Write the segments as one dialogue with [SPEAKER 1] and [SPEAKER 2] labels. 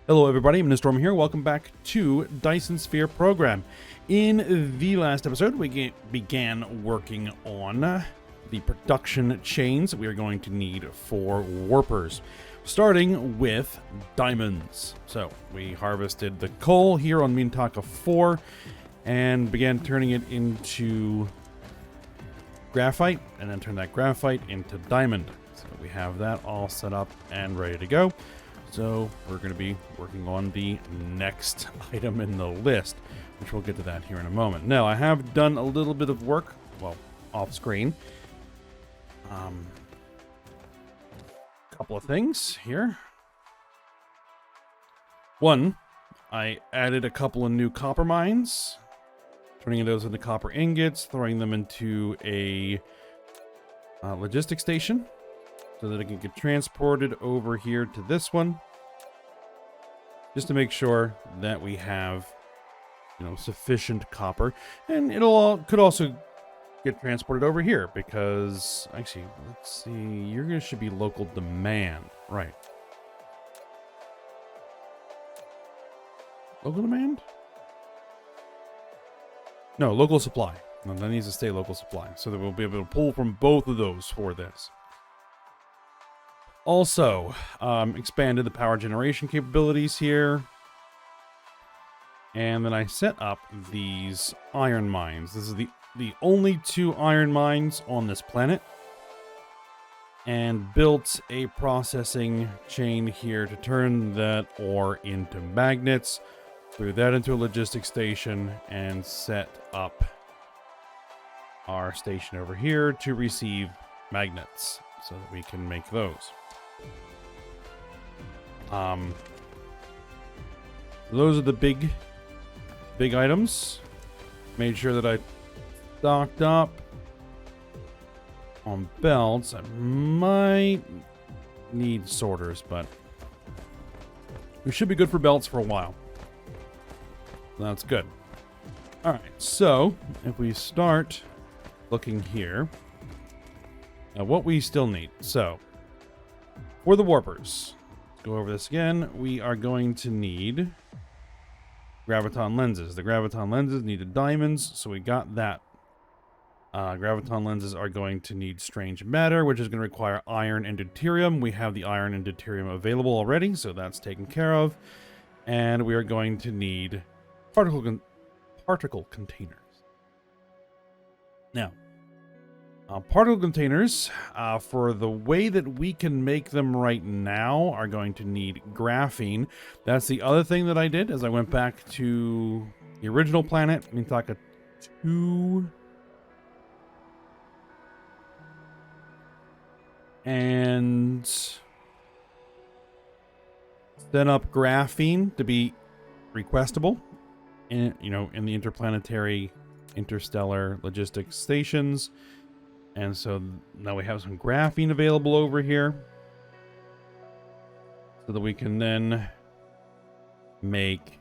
[SPEAKER 1] Hello everybody, I'm Storm here. Welcome back to Dyson Sphere Program. In the last episode, we began working on the production chains we are going to need for warpers, starting with diamonds. So we harvested the coal here on Mintaka 4 and began turning it into graphite, and then turn that graphite into diamond. So we have that all set up and ready to go. So we're going to be working on the next item in the list, which we'll get to that here in a moment. Now, I have done a little bit of work, well, off screen. Couple of things here. One, I added a couple of new copper mines, turning those into copper ingots, throwing them into a logistics station, so that it can get transported over here to this one, just to make sure that we have, sufficient copper. And could also get transported over here, because actually, let's see, you're should be local demand, right? Local demand? No, local supply. No, that needs to stay local supply, so that we'll be able to pull from both of those for this. Also, expanded the power generation capabilities here. And then I set up these iron mines. This is the only 2 iron mines on this planet. And built a processing chain here to turn that ore into magnets. Threw that into a logistics station and set up our station over here to receive magnets, so that we can make those. Those are the big items. Made sure that I stocked up on belts. I might need sorters, but we should be good for belts for a while. That's good. All right, so if we start looking here at what we still need. So for the warpers, let's go over this again. We are going to need graviton lenses. The graviton lenses needed diamonds, so we got that. Graviton lenses are going to need strange matter, which is going to require iron and deuterium. We have the iron and deuterium available already, so that's taken care of. And we are going to need particle containers. Now, particle containers, for the way that we can make them right now, are going to need graphene. That's the other thing that I did, as I went back to the original planet, Mintaka 2, and set up graphene to be requestable in the interplanetary, interstellar logistics stations. And so now we have some graphene available over here, so that we can then make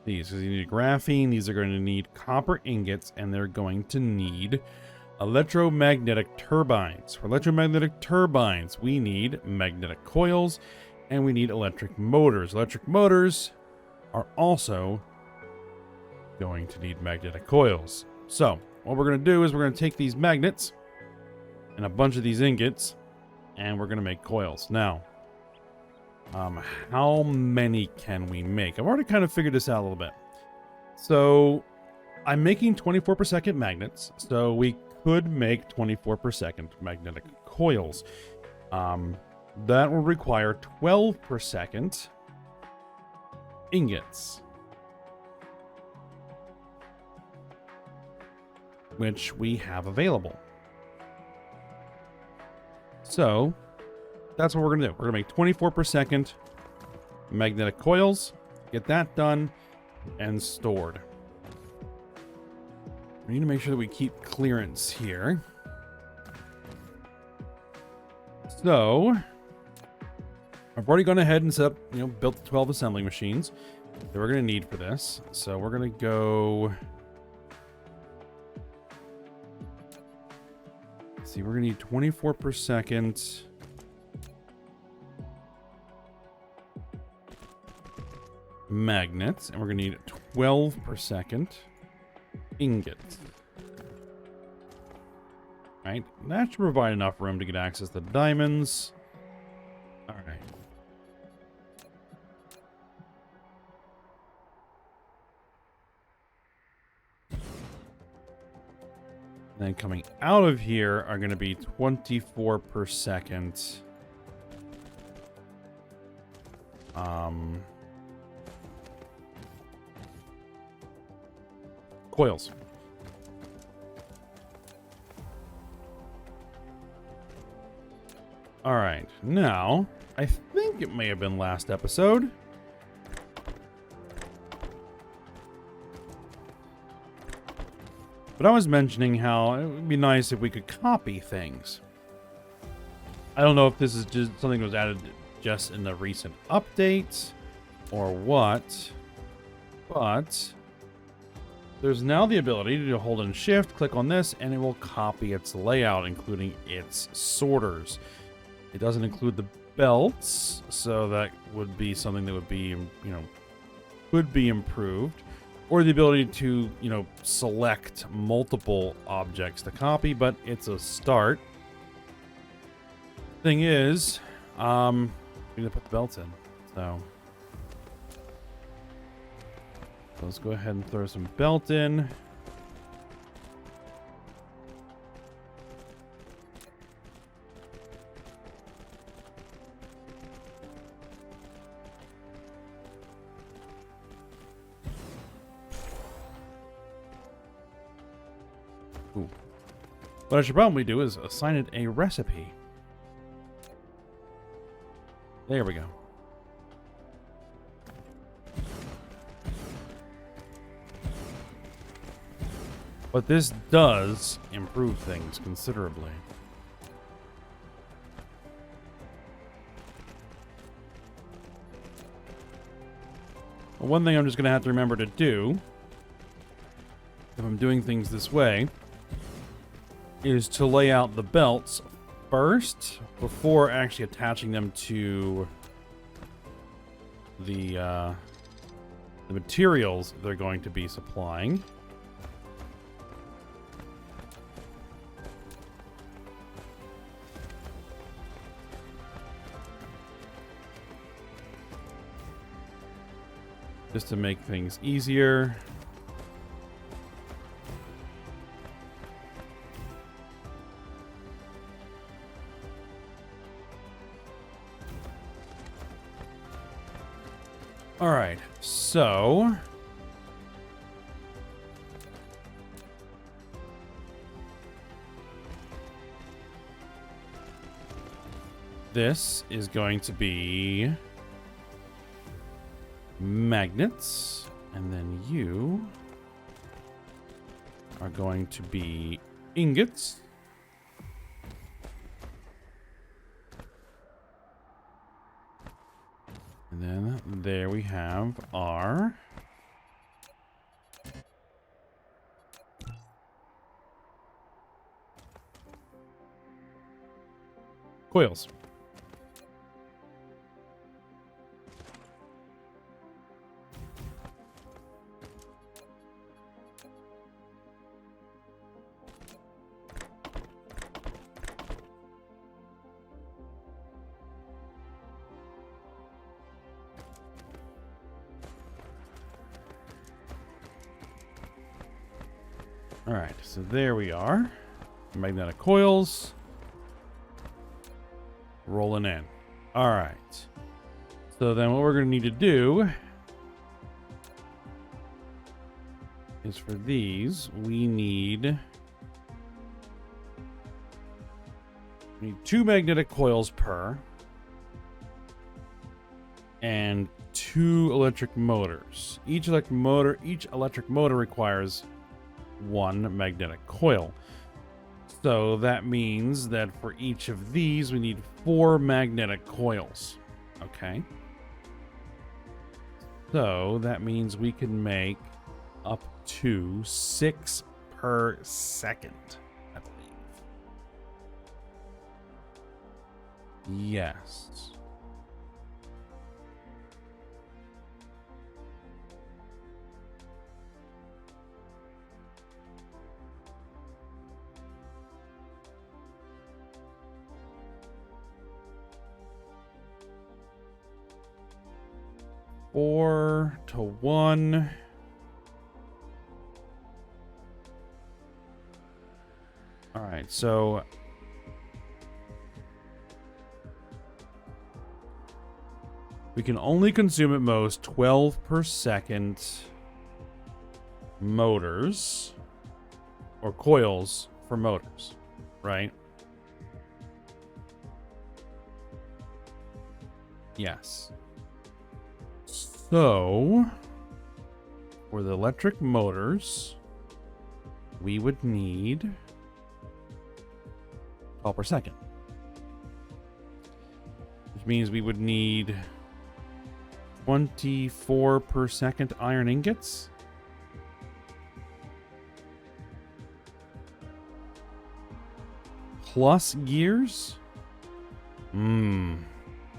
[SPEAKER 1] these. Because you need graphene, these are going to need copper ingots, and they're going to need electromagnetic turbines. For electromagnetic turbines, we need magnetic coils, and we need electric motors. Electric motors are also going to need magnetic coils. So what we're going to do is we're going to take these magnets and a bunch of these ingots, and we're going to make coils. Now, how many can we make? I've already kind of figured this out a little bit. So I'm making 24 per second magnets, so we could make 24 per second magnetic coils. That will require 12 per second ingots, which we have available. So that's what we're going to do. We're going to make 24 per second magnetic coils, get that done and stored. We need to make sure that we keep clearance here. So I've already gone ahead and set up, built the 12 assembly machines that we're going to need for this. So we're going to go... See, we're going to need 24 per second magnets, and we're going to need 12 per second ingots. Right, that should provide enough room to get access to diamonds. All right. Then coming out of here are going to be 24 per second. Coils. All right, now I think it may have been last episode. But I was mentioning how it would be nice if we could copy things. I don't know if this is just something that was added just in the recent updates or what, but there's now the ability to hold in shift, click on this, and it will copy its layout, including its sorters. It doesn't include the belts, so that would be something that would be, could be improved. Or the ability to, select multiple objects to copy, but it's a start. Thing is, we need to put the belts in. So let's go ahead and throw some belt in. Ooh. What I should probably do is assign it a recipe. There we go. But this does improve things considerably. Well, one thing I'm just going to have to remember to do, if I'm doing things this way, is to lay out the belts first before actually attaching them to the materials they're going to be supplying. Just to make things easier. All right, so this is going to be magnets, and then you are going to be ingots. And then there we have our coils. All right, so there we are. Magnetic coils rolling in. All right. So then what we're going to need to do is for these, we need 2 magnetic coils per and 2 electric motors. Each electric motor requires 1 magnetic coil. So that means that for each of these, we need 4 magnetic coils. Okay. So that means we can make up to 6 per second, I believe. Yes. 4 to 1. All right, so we can only consume at most 12 per second motors or coils for motors, right? Yes. So for the electric motors, we would need 12 per second, which means we would need 24 per second iron ingots. Plus gears?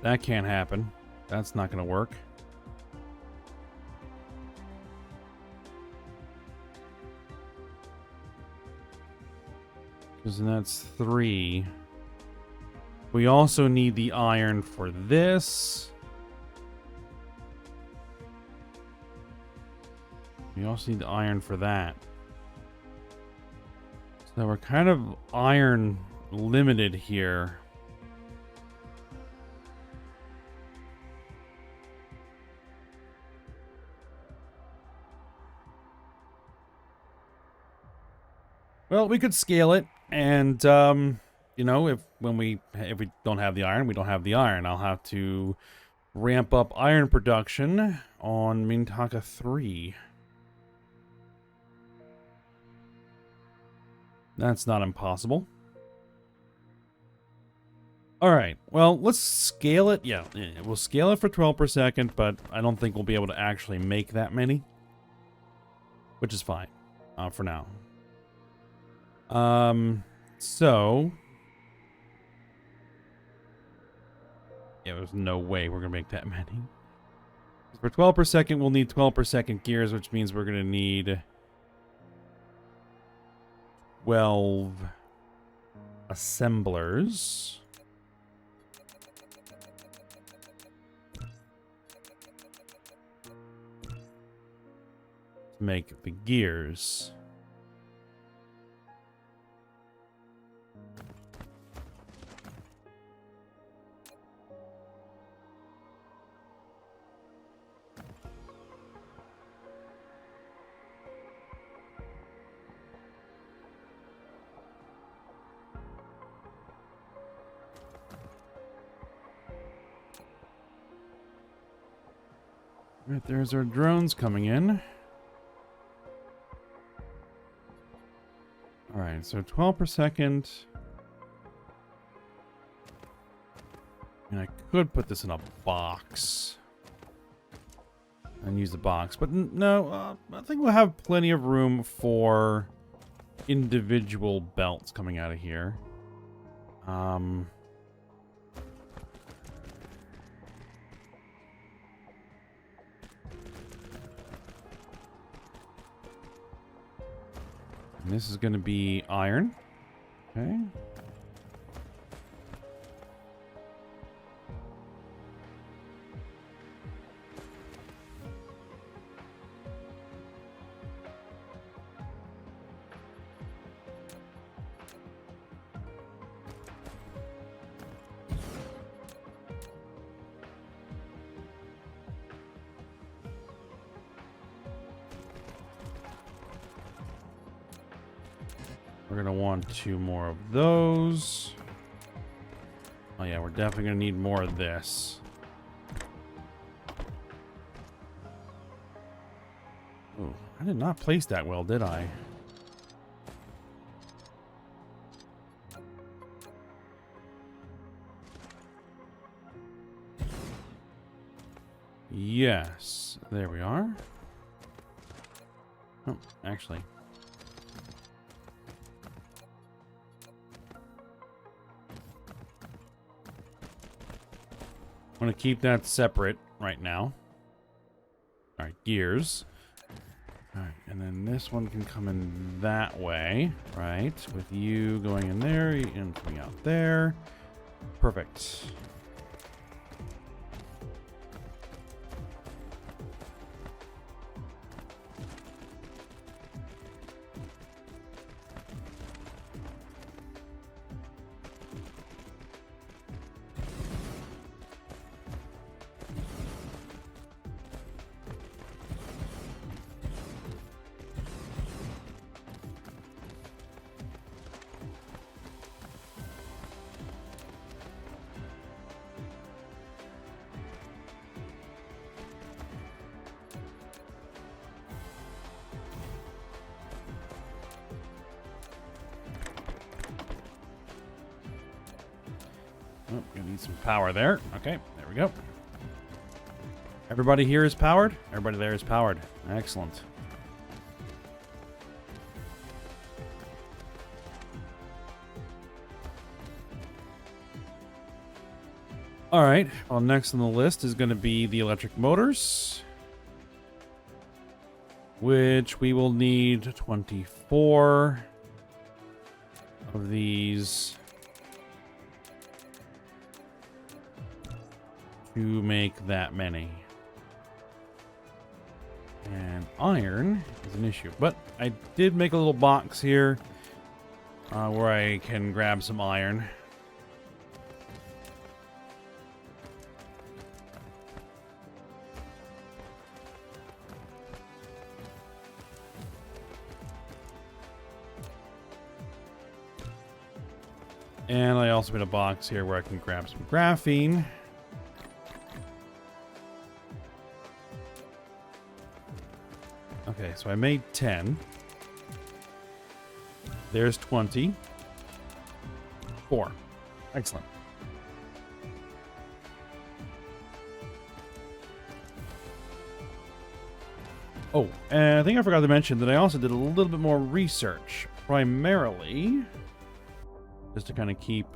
[SPEAKER 1] That can't happen. That's not going to work. Because then that's 3. We also need the iron for this. We also need the iron for that. So we're kind of iron limited here. Well, we could scale it, and you know, if we don't have the iron, we don't have the iron. I'll have to ramp up iron production on Mintaka 3. That's not impossible. All right, well, let's scale it. Yeah, we'll scale it for 12 per second, but I don't think we'll be able to actually make that many, which is fine for now. So yeah, there's no way we're gonna make that many. For 12 per second, we'll need 12 per second gears, which means we're gonna need 12 assemblers. To make the gears. Right, there's our drones coming in. Alright, so 12 per second. And I could put this in a box and use the box, but no, I think we'll have plenty of room for individual belts coming out of here. And this is going to be iron. Okay. We're going to want 2 more of those. Oh yeah, we're definitely going to need more of this. Oh, I did not place that well, did I? Yes, there we are. Oh, actually. I'm going to keep that separate right now. Alright, gears. Alright, and then this one can come in that way, right? With you going in there and coming out there. Perfect. Need some power there. Okay, there we go. Everybody here is powered? Everybody there is powered. Excellent. All right, well, next on the list is going to be the electric motors, which we will need 24 of these to make that many. And iron is an issue, but I did make a little box here where I can grab some iron. And I also made a box here where I can grab some graphene. Okay, so I made 10. There's 20. 4. Excellent. Oh, and I think I forgot to mention that I also did a little bit more research. Primarily, just to kind of keep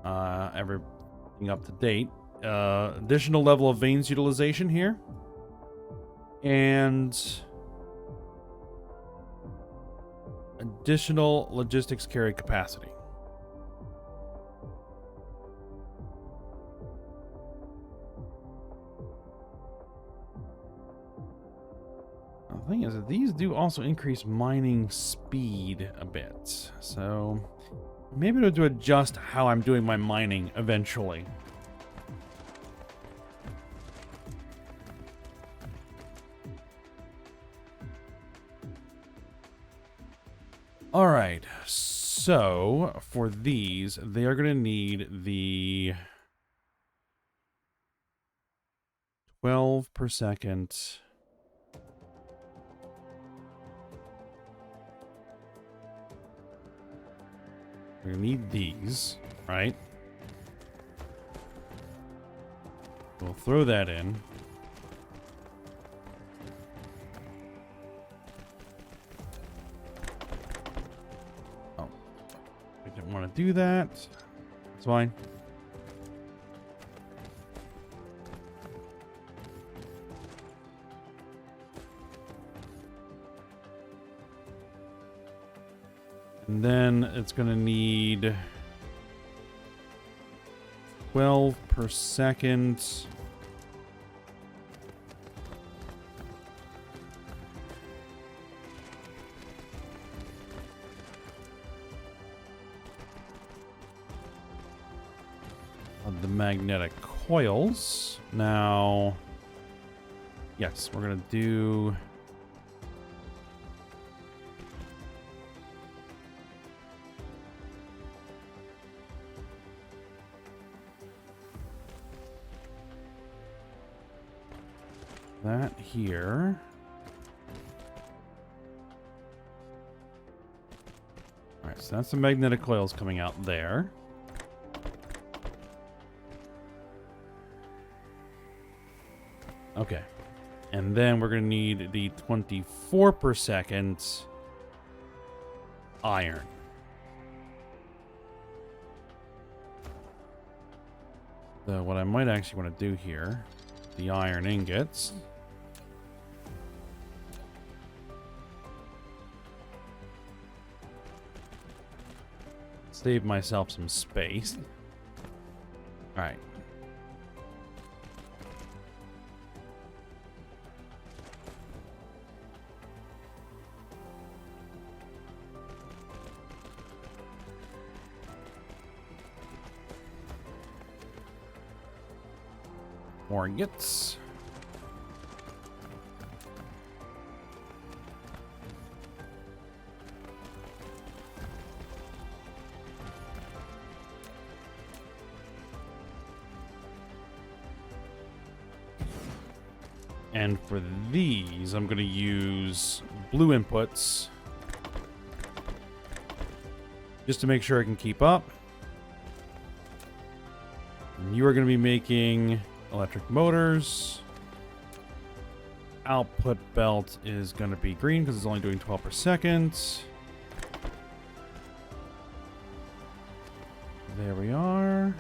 [SPEAKER 1] everything up to date. Additional level of vanes utilization here. And additional logistics carry capacity. The thing is that these do also increase mining speed a bit. So maybe I'll to adjust how I'm doing my mining eventually. All right, so for these, they are going to need the 12 per second. We're going to need these, right? We'll throw that in. Oh, I didn't want to do that. It's fine. And then it's going to need 12 per second. Of the magnetic coils. Now, yes, we're going to do... that here. All right, so that's the magnetic coils coming out there. Okay. And then we're going to need the 24 per second iron. So what I might actually want to do here, the iron ingots. Save myself some space. All right. More ingots. And for these, I'm going to use blue inputs just to make sure I can keep up. You are going to be making electric motors. Output belt is going to be green because it's only doing 12 per second. There we are.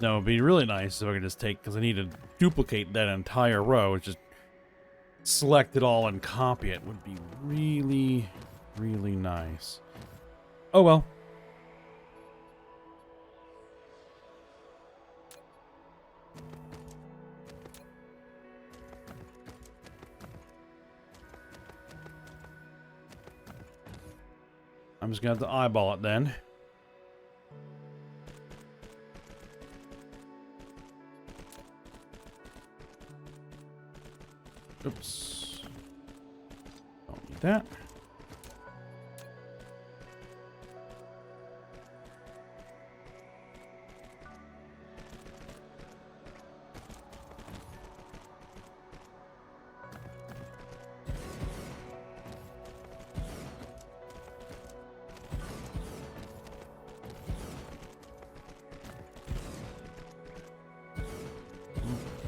[SPEAKER 1] No, it'd be really nice if I could just take, because I need to duplicate that entire row. Just select it all and copy it would be really, really nice. Oh well. I'm just gonna have to eyeball it then. Oops. Don't need that.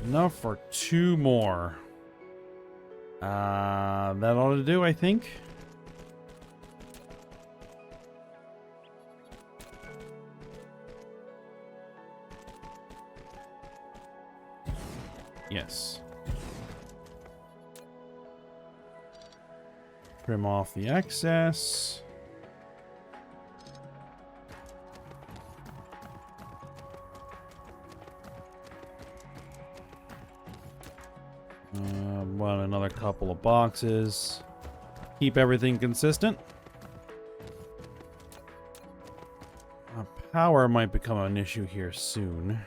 [SPEAKER 1] Enough for 2 more. That ought to do, I think. Yes. Trim off the excess. Another couple of boxes. Keep everything consistent. Power might become an issue here soon.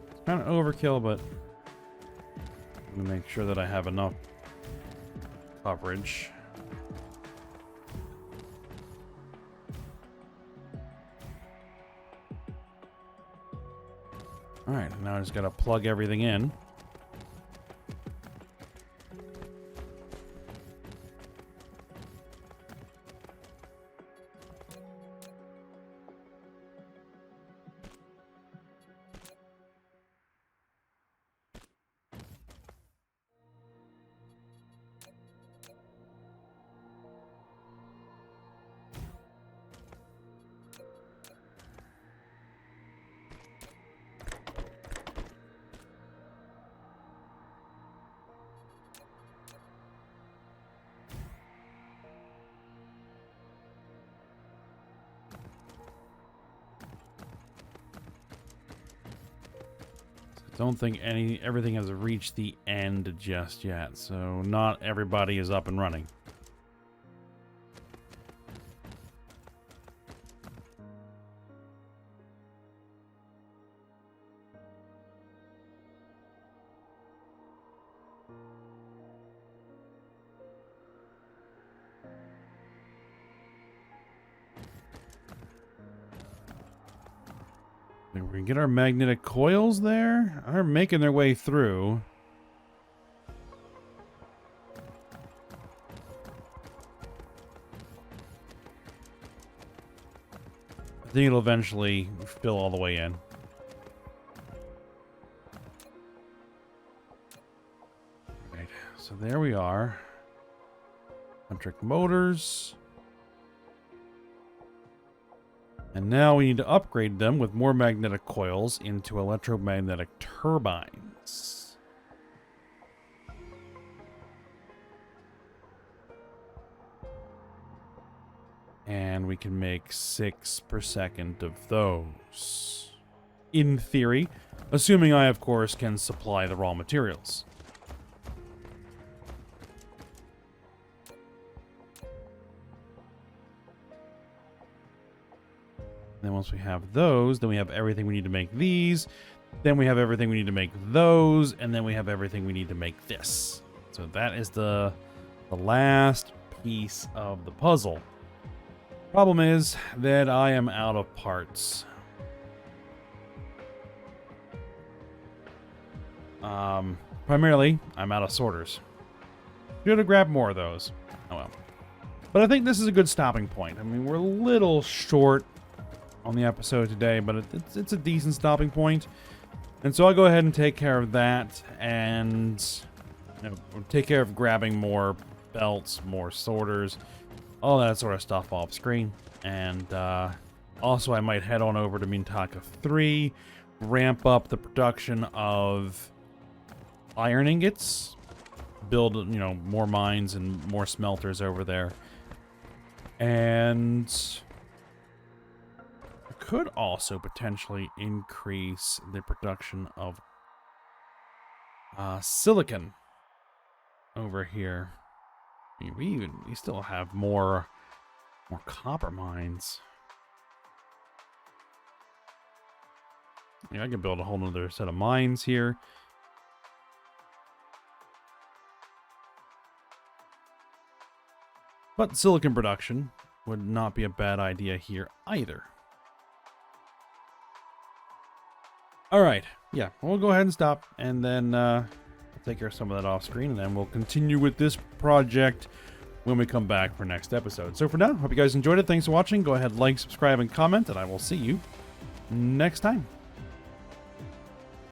[SPEAKER 1] It's kind of overkill, but let me make sure that I have enough coverage. All right, now I just got to plug everything in. Don't think everything has reached the end just yet, so not everybody is up and running. We can get our magnetic coils there. They're making their way through. I think it'll eventually fill all the way in. Right, so there we are. Electric motors. And now we need to upgrade them with more magnetic coils into electromagnetic turbines. And we can make 6 per second of those. In theory. Assuming I, of course, can supply the raw materials. Then once we have those, then we have everything we need to make these. Then we have everything we need to make those. And then we have everything we need to make this. So that is the last piece of the puzzle. Problem is that I am out of parts. Primarily, I'm out of sorters. Should have grabbed more of those. Oh well. But I think this is a good stopping point. I mean, we're a little short on the episode today, but it's a decent stopping point. And so I'll go ahead and take care of that and take care of grabbing more belts, more sorters, all that sort of stuff off screen. And also I might head on over to Mintaka 3, ramp up the production of iron ingots, build, more mines and more smelters over there. And I could also potentially increase the production of silicon over here. I mean, we still have more copper mines. I can build a whole nother set of mines here. But silicon production would not be a bad idea here either. Alright, yeah, we'll go ahead and stop, and then take care of some of that off screen, and then we'll continue with this project when we come back for next episode. So for now, hope you guys enjoyed it. Thanks for watching. Go ahead, like, subscribe, and comment, and I will see you next time.